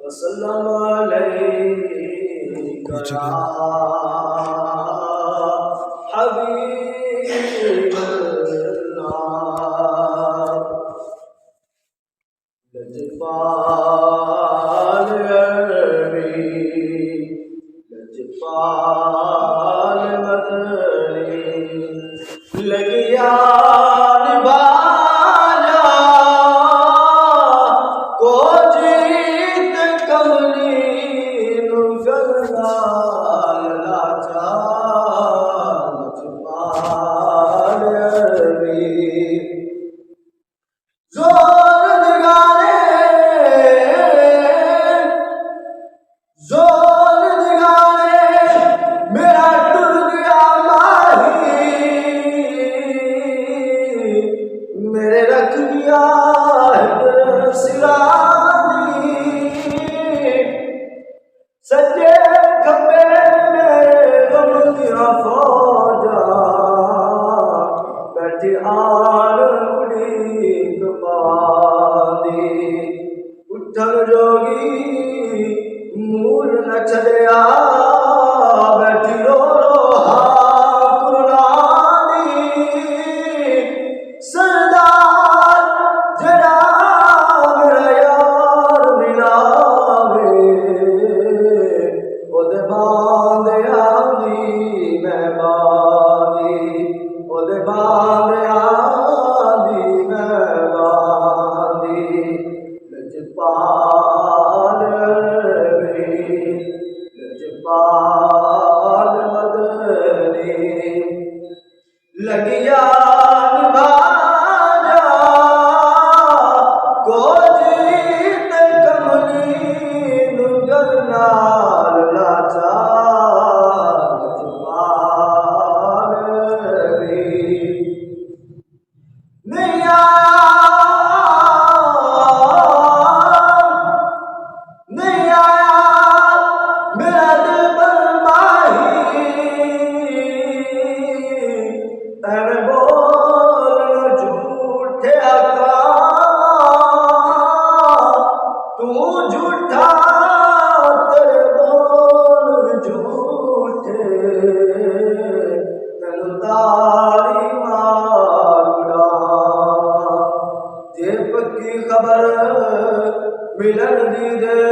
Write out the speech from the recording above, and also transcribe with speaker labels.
Speaker 1: वसल्लम अलैका या हबीबल्लाह। लजपाल अरबी लजपाल मदनी लगिया निभाया को जीत कमली नुगरलाल लाचार लजपाल अरबी जोर दिगाने मेरा टूट गया माही मेरे रख दिया सिरानी सच्चे खपे मेरे गम दिया फौजा बैठी आड़ उड़ी कबादी उठन जोगी मूल न चलिया बैठी रो कुरानी सरदार जरा मेरा यार मिलावे ओदे बांदे आंदी मैं बादी ओदे बांदे आंदी मैं बादी लजपाल लजपाल मदनी लगिया निभाया को जीत कमली नुगरलाल लाचार लजपाल नहीं झूठा तेरे बोल झूठे तेन तारी मारूड़ा जे पक्की खबर मिलन दी दे